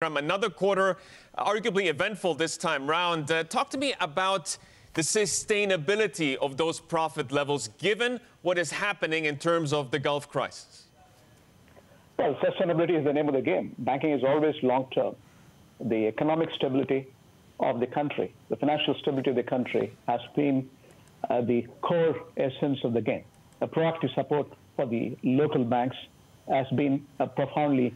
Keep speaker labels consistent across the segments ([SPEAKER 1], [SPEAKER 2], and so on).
[SPEAKER 1] Another quarter, arguably eventful this time round. Talk to me about the sustainability of those profit levels, given what is happening in terms of the Gulf crisis.
[SPEAKER 2] Well, sustainability is the name of the game. Banking is always long-term. The economic stability of the country, the financial stability of the country has been the core essence of the game. A proactive support for the local banks has been profoundly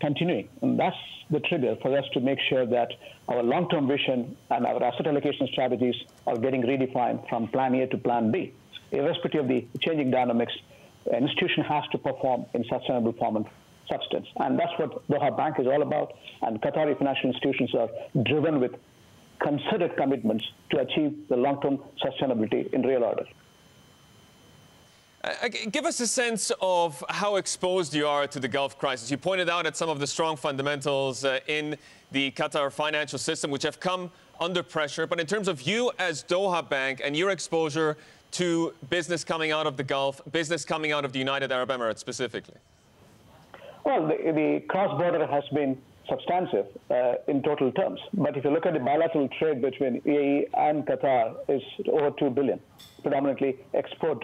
[SPEAKER 2] continuing. And that's the trigger for us to make sure that our long-term vision and our asset allocation strategies are getting redefined from plan A to plan B. Irrespective of the changing dynamics, an institution has to perform in sustainable form and substance. And that's what Doha Bank is all about. And Qatari financial institutions are driven with considered commitments to achieve the long-term sustainability in real order.
[SPEAKER 1] Give us a sense of how exposed you are to the Gulf crisis. You pointed out at some of the strong fundamentals in the Qatar financial system, which have come under pressure. But in terms of you as Doha Bank and your exposure to business coming out of the Gulf, business coming out of the United Arab Emirates specifically?
[SPEAKER 2] Well, the cross-border has been substantive in total terms. But if you look at the bilateral trade between UAE and Qatar, it's over $2 billion, predominantly export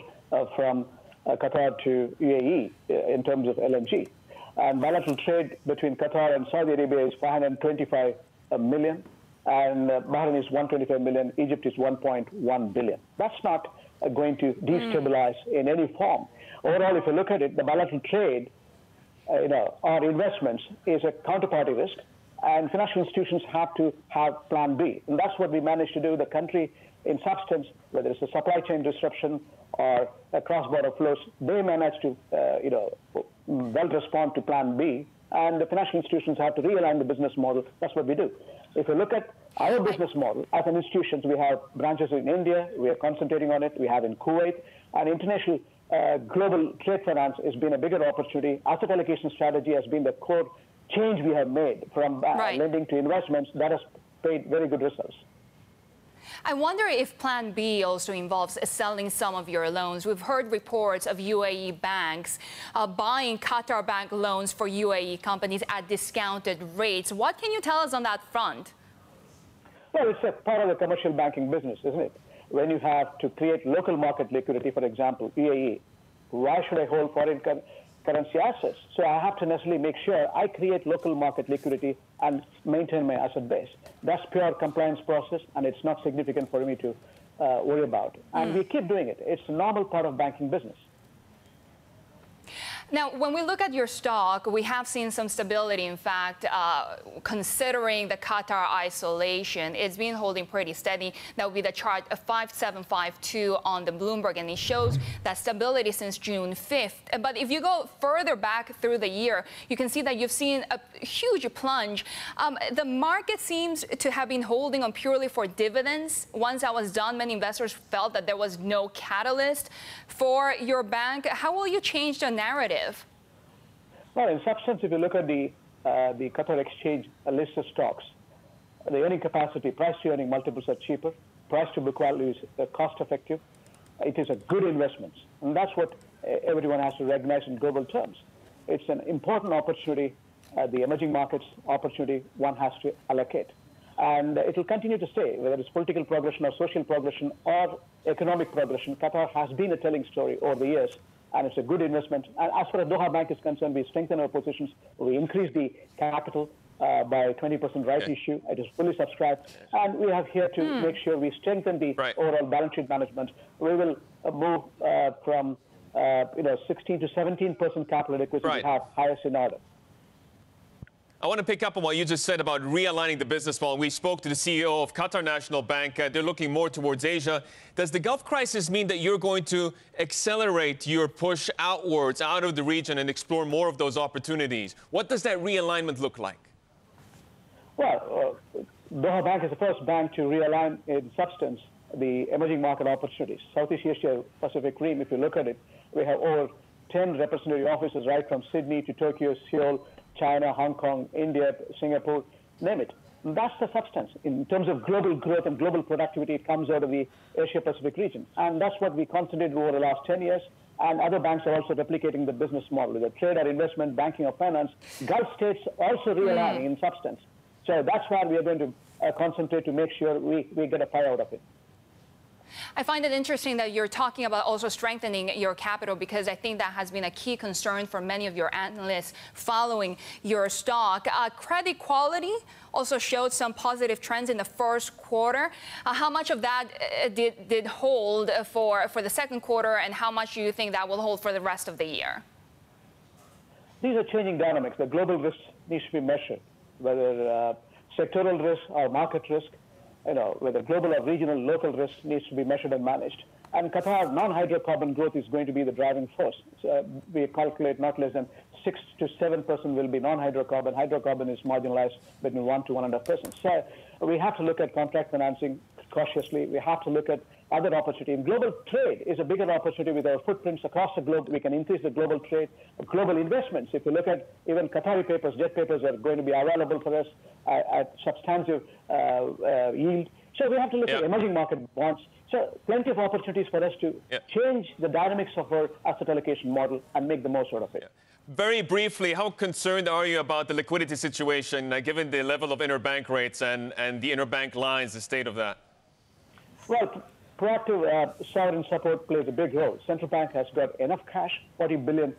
[SPEAKER 2] from Qatar to UAE in terms of LNG. And bilateral trade between Qatar and Saudi Arabia is 525 million, and Bahrain is 125 million, Egypt is 1.1 billion. That's not going to destabilize in any form. Overall, if you look at it, the bilateral trade, our investments is a counterparty risk, and financial institutions have to have plan B. And that's what we managed to do. The country, in substance, whether it's a supply chain disruption or cross-border flows, they managed to, well respond to plan B. And the financial institutions have to realign the business model. That's what we do. If you look at our business model, as an institution, we have branches in India. We are concentrating on it. We have in Kuwait. And international global trade finance has been a bigger opportunity. Asset allocation strategy has been the core change we have made from lending to investments. That has paid very good results.
[SPEAKER 3] I wonder if Plan B also involves selling some of your loans. We've heard reports of UAE banks buying Qatar Bank loans for UAE companies at discounted rates. What can you tell us on that front?
[SPEAKER 2] Well, it's a part of the commercial banking business, isn't it? When you have to create local market liquidity, for example, UAE, why should I hold foreign currency assets? So I have to necessarily make sure I create local market liquidity and maintain my asset base. That's pure compliance process, and it's not significant for me to worry about. And we keep doing it. It's a normal part of banking business.
[SPEAKER 3] Now, when we look at your stock, we have seen some stability. In fact, considering the Qatar isolation, it's been holding pretty steady. That would be the chart of 5752 on the Bloomberg, and it shows that stability since June 5th. But if you go further back through the year, you can see that you've seen a huge plunge. The market seems to have been holding on purely for dividends. Once that was done, many investors felt that there was no catalyst for your bank. How will you change the narrative?
[SPEAKER 2] Well, in substance, if you look at the Qatar Exchange list of stocks, the earning capacity, price to earning multiples are cheaper, price to book value is cost effective. It is a good investment. And that's what everyone has to recognize in global terms. It's an important opportunity, the emerging markets opportunity one has to allocate. And it will continue to stay, whether it's political progression or social progression or economic progression. Qatar has been a telling story over the years, and it's a good investment. And as far as Doha Bank is concerned, we strengthen our positions. We increase the capital by 20% rights issue. It is fully subscribed. And we have here to make sure we strengthen the overall balance sheet management. We will move from 16 to 17% capital adequacy we have highest in order.
[SPEAKER 1] I want to pick up on what you just said about realigning the business model. We spoke to the CEO of Qatar National Bank. They're looking more towards Asia. Does the Gulf crisis mean that you're going to accelerate your push outwards, out of the region, and explore more of those opportunities? What does that realignment look like?
[SPEAKER 2] Well, Doha Bank is the first bank to realign in substance the emerging market opportunities. Southeast Asia Pacific Rim, if you look at it, we have over 10 representative offices right from Sydney to Tokyo, Seoul, China, Hong Kong, India, Singapore, name it. And that's the substance. In terms of global growth and global productivity, it comes out of the Asia-Pacific region. And that's what we concentrated over the last 10 years. And other banks are also replicating the business model, whether trade or investment, banking or finance. Gulf states also realigning in substance. So that's where we are going to concentrate to make sure we get a pie out of it.
[SPEAKER 3] I find it interesting that you're talking about also strengthening your capital, because I think that has been a key concern for many of your analysts following your stock. Credit quality also showed some positive trends in the first quarter. How much of that did hold for the second quarter, and how much do you think that will hold for the rest of the year?
[SPEAKER 2] These are changing dynamics. The global risk needs to be measured, whether sectoral risk or market risk. Whether global or regional, local risk needs to be measured and managed. And Qatar non-hydrocarbon growth is going to be the driving force. So we calculate not less than 6 to 7% will be non-hydrocarbon. Hydrocarbon is marginalized between 1 to 1.5%. So we have to look at contract financing cautiously. We have to look at other opportunities. Global trade is a bigger opportunity with our footprints across the globe. We can increase the global trade, global investments. If you look at even Qatari papers, jet papers are going to be available for us at substantive yield. So we have to look at emerging market bonds. So plenty of opportunities for us to change the dynamics of our asset allocation model and make the most out of it.
[SPEAKER 1] Very briefly, how concerned are you about the liquidity situation, given the level of interbank rates and the interbank lines, the state of that?
[SPEAKER 2] Well, proactive sovereign support plays a big role. Central bank has got enough cash, $40 billion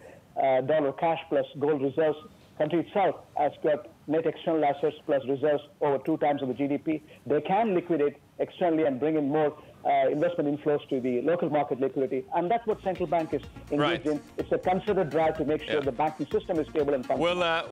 [SPEAKER 2] cash plus gold reserves. Country itself has got net external assets plus reserves over 2 times of the GDP. They can liquidate externally and bring in more investment inflows to the local market liquidity. And that's what central bank is engaged in. It's a considered drive to make sure the banking system is stable and functional.